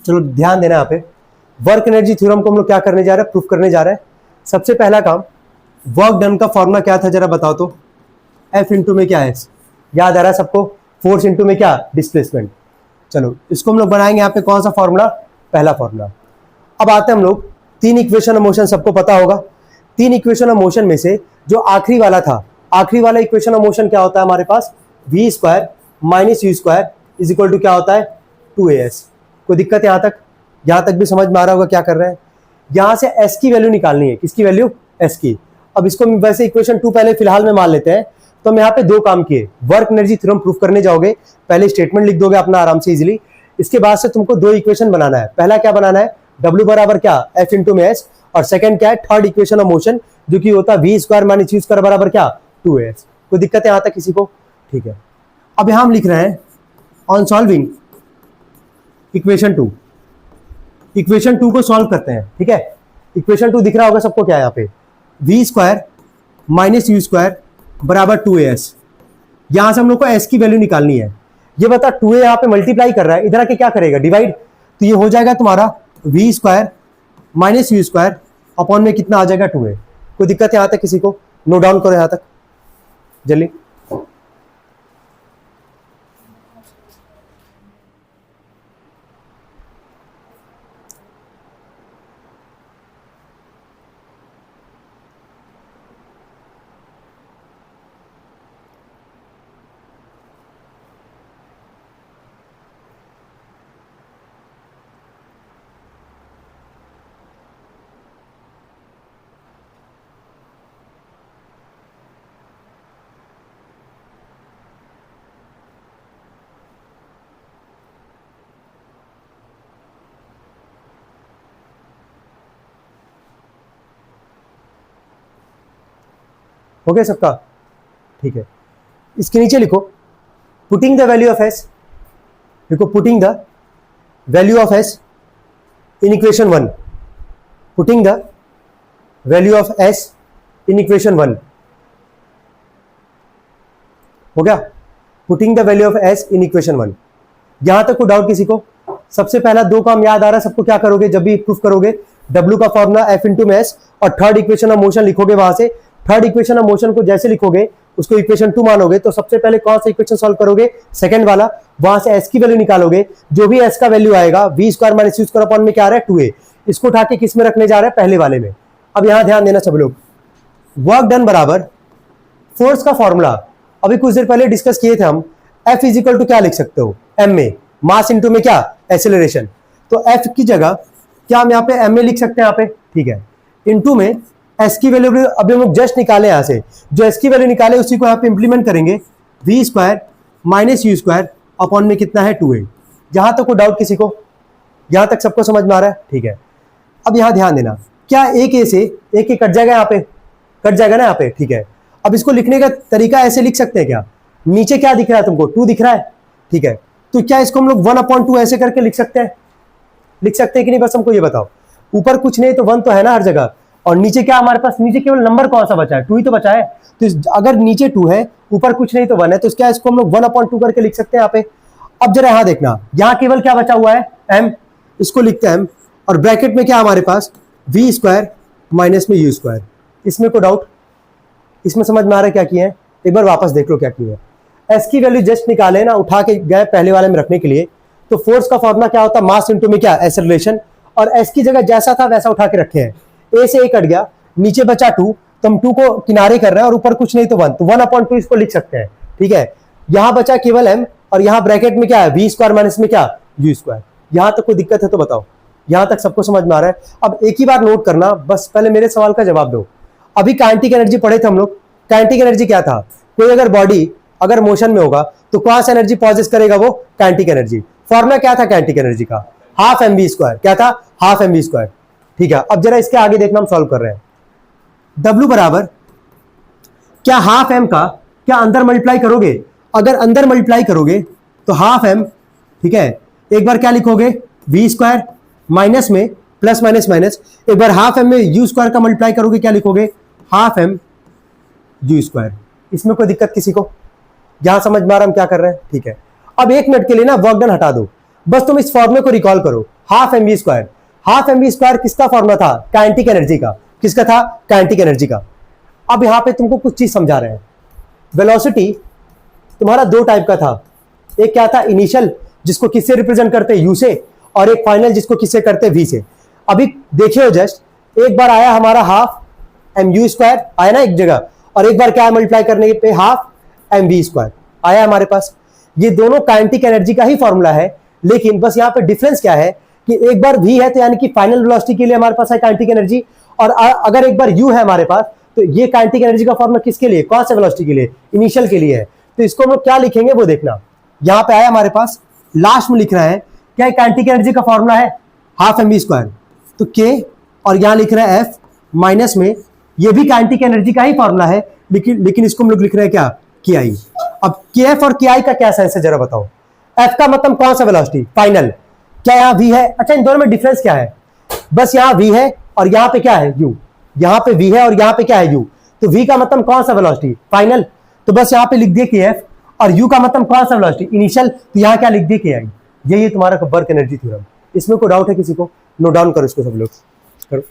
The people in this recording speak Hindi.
चलो ध्यान देना यहाँ पे, वर्क एनर्जी थ्योरम को हम लोग क्या करने जा रहे हैं, प्रूफ करने जा रहे हैं। सबसे पहला काम, वर्क डन का फॉर्मूला क्या था जरा बताओ तो। एफ इंटू में क्या है, याद आ रहा है सबको, फोर्स इंटू में क्या, डिस्प्लेसमेंट। चलो इसको हम लोग बनाएंगे यहाँ पे, कौन सा फॉर्मूला, पहला फॉर्मूला। अब आते हैं हम लोग, तीन इक्वेशन ऑफ मोशन सबको पता होगा। तीन इक्वेशन ऑफ मोशन में से जो आखिरी वाला था, आखिरी वाला इक्वेशन ऑफ मोशन क्या होता है हमारे पास, V square minus you square is equal to क्या होता है, 2as। कोई दिक्कत है यहां तक भी समझ में आ रहा होगा क्या कर रहे हैं। यहां से s की वैल्यू निकालनी है, किसकी वैल्यू, s की। अब इसको वैसे इक्वेशन 2 पहले फिलहाल में मान लेते हैं। तो हम यहाँ पे दो काम किए, वर्क एनर्जी थ्योरम प्रूफ करने जाओगे, पहले स्टेटमेंट लिख दोगे अपना आराम से इजीली। इसके बाद से तुमको दो इक्वेशन बनाना है। पहला क्या बनाना है, W बराबर क्या, F इंटू में S, और सेकंड क्या है, थर्ड इक्वेशन ऑफ मोशन जो कि होता है v square minus you square बराबर क्या, 2as। कोई दिक्कत है यहाँ तक किसी को, ठीक है। अब यहां हम लिख रहे हैं ऑन सॉल्विंग इक्वेशन 2, इक्वेशन 2 को सॉल्व करते हैं, ठीक है। इक्वेशन 2 दिख रहा होगा सबको, क्या है यहाँ पे, v square minus you square बराबर 2as। यहां से हम लोग को s की वैल्यू निकालनी है। ये बता 2a यहाँ पे मल्टीप्लाई कर रहा है, इधर आके क्या करेगा, डिवाइड। तो ये हो जाएगा तुम्हारा v square minus you square upon में कितना आ जाएगा, 2a। कोई दिक्कत है यहाँ तक किसी को, नोट डाउन करो यहाँ तक जल्दी। हो गया सबका, ठीक है। इसके नीचे लिखो putting the value of S, लिखो putting the value of S in equation 1, putting the value of S in equation 1। हो गया, putting the value of S in equation 1। यहां तक को डाउट किसी को। सबसे पहला दो काम याद आ रहा है सबको, क्या करोगे जब भी प्रूफ करोगे, W का फॉर्मूला F इंटू में S, और थर्ड इक्वेशन ऑफ मोशन लिखोगे। वहां से थर्ड इक्वेशन ऑफ मोशन को जैसे लिखोगे उसको इक्वेशन 2 मानोगे। तो सबसे पहले कौन सा इक्वेशन सॉल्व करोगे, सेकंड वाला। वहां से s की वैल्यू निकालोगे, जो भी s का वैल्यू आएगा v square minus you square upon में क्या आ रहा है, 2a। इसको उठा के किस में रखने जा रहा है, पहले वाले में। अब यहां ध्यान देना सब लोग, वर्क डन बराबर फोर्स का फॉर्मूला अभी कुछ देर पहले डिस्कस किए थे हम। F इज इक्वल टू क्या लिख सकते हो, m में, मास इंटू में क्या, एक्सेलरेशन। तो F की जगह क्या हम यहाँ पे m में लिख सकते हैं यहाँ पे, ठीक है। इंटू में s की वैल्यू अभी हम लोग जस्ट निकाले, यहां से जो s की वैल्यू निकाले उसी को यहाँ पे इंप्लीमेंट करेंगे, v square minus you square upon में कितना है, 2a। जहां तक को डाउट किसी को, यहां तक सबको समझ में आ रहा है, ठीक है। अब यहां ध्यान देना, क्या एक a से एक कट जाएगा, यहाँ पे कट जाएगा ना यहाँ पे, ठीक है। अब इसको लिखने का तरीका ऐसे लिख सकते हैं क्या, नीचे क्या दिख रहा है तुमको, 2 दिख रहा है, ठीक है। तो क्या इसको हम लोग 1/2 ऐसे करके लिख सकते हैं, लिख सकते हैं कि नहीं, बस हमको ये बताओ। ऊपर कुछ नहीं तो 1 तो है ना हर जगह, और नीचे क्या हमारे पास, नीचे केवल नंबर कौन सा बचा है, 2 ही तो बचा है। तो अगर नीचे 2 है, ऊपर कुछ नहीं तो 1 है, तो क्या इसको हम लोग 1/2 करके लिख सकते हैं यहाँ पे। अब जरा यहाँ देखना, यहाँ केवल क्या बचा हुआ है, m, इसको लिखते हैं m, और ब्रैकेट में क्या हमारे पास, वी स्क्वायर माइनस में यू स्क्वायर। इसमें कोई डाउट, इसमें समझ में आ रहा है क्या किया है, एक बार वापस देख लो क्या किया है। एस की वैल्यू जस्ट निकाले ना, उठा के गए पहले वाले में रखने के लिए। तो फोर्स का फॉर्मूला क्या होता है, मास इंटू में क्या, एक्सेलरेशन। और एस की जगह जैसा था वैसा उठा के रखे हैं। ए से ए कट गया, नीचे बचा 2, तो हम 2 को किनारे कर रहे हैं, और ऊपर कुछ नहीं तो 1, तो 1/2 इसको लिख सकते हैं, ठीक है। यहां बचा केवल m, और यहां ब्रैकेट में क्या है, वी स्क्वायर माइनस में क्या, यू स्क्वायर। यहां तक कोई दिक्कत है तो बताओ, यहां तक सबको समझ में आ रहा है। अब एक ही बार नोट करना, बस पहले मेरे सवाल का जवाब दो। अभी काइनेटिक एनर्जी पढ़े थे हम लोग, काइनेटिक एनर्जी क्या था, कोई अगर बॉडी अगर मोशन में होगा तो कौन सा एनर्जी पॉजेस करेगा, वो काइनेटिक एनर्जी। फॉर्मूला क्या था काइनेटिक एनर्जी का, हाफ mv स्क्वायर, क्या था, हाफ mv स्क्वायर, ठीक है। अब जरा इसके आगे देखना, हम सॉल्व कर रहे हैं। W बराबर क्या, हाफ m का क्या अंदर मल्टीप्लाई करोगे, अगर अंदर मल्टीप्लाई करोगे तो हाफ m, ठीक है। एक बार क्या लिखोगे, v स्क्वायर माइनस में प्लस माइनस माइनस, एक बार हाफ m में u स्क्वायर का मल्टीप्लाई करोगे, क्या लिखोगे, हाफ m u स्क्वायर। इसमें कोई दिक्कत किसी को, यहां समझ में आ रहा हम क्या कर रहे हैं, ठीक है। अब 1 मिनट के लिए ना वर्क डन हटा दो, बस तुम इस फॉर्मूले को रिकॉल करो, half m v square. Half m v square किसका फॉर्मूला था? काइनेटिक एनर्जी का। किसका था? काइनेटिक एनर्जी का। अब यहां पे तुमको कुछ चीज समझा रहे हैं। वेलोसिटी तुम्हारा दो टाइप का था, एक क्या था? इनिशियल, जिसको किससे रिप्रेजेंट करते हैं? यू से, और एक फाइनल जिसको किससे करते हैं? वी से। अभी देखिए जस्ट, एक बार आया हमारा हाफ एम यू स्क्वायर आया ना एक जगह, और एक बार क्या मल्टीप्लाई करने पे हाफ एम वी स्क्वायर आया हमारे पास। ये दोनों काइनेटिक एनर्जी का ही फॉर्मूला है, लेकिन बस यहाँ पे डिफरेंस क्या है कि एक बार वी है तो यानी कि फाइनल वेलोसिटी के लिए हमारे पास है काइनेटिक एनर्जी, और अगर एक बार यू है हमारे पास तो ये काइनेटिक एनर्जी का फॉर्मूला किसके लिए? कौन से वेलोसिटी के लिए? इनिशियल के लिए है। तो इसको हम लोग क्या लिखेंगे वो देखना। यहाँ पे आया हमारे पास, लास्ट में लिख रहा है क्या? काइनेटिक एनर्जी का फॉर्मूला है हाफ एम वी स्क्वायर, तो के, और यहां लिख रहा है एफ माइनस में, ये भी काइनेटिक एनर्जी का ही फॉर्मूला है, लेकिन इसको हम लोग लिख रहे हैं क्या? के आई। अब के एफ और के आई का क्या सेंस है जरा बताओ? एफ का मतलब कौन सा वेलोसिटी? फाइनल। क्या यहाँ वी है? अच्छा, इन दोनों में डिफरेंस क्या है? बस यहाँ वी है और यहाँ पे क्या है? यू। यहाँ पे वी है और यहाँ पे क्या है? यू। तो वी का मतलब कौन सा वेलोसिटी? फाइनल। तो बस यहाँ पे लिख दिए के एफ, और यू का मतलब कौन सा वेलोसिटी? इनिशियल। तो यहाँ क्या लिख दिए? के आई। यही तुम्हारा वर्क एनर्जी थ्योरम। इसमें कोई डाउट है किसी को? नोट डाउन करो इसको सब लोग, करो।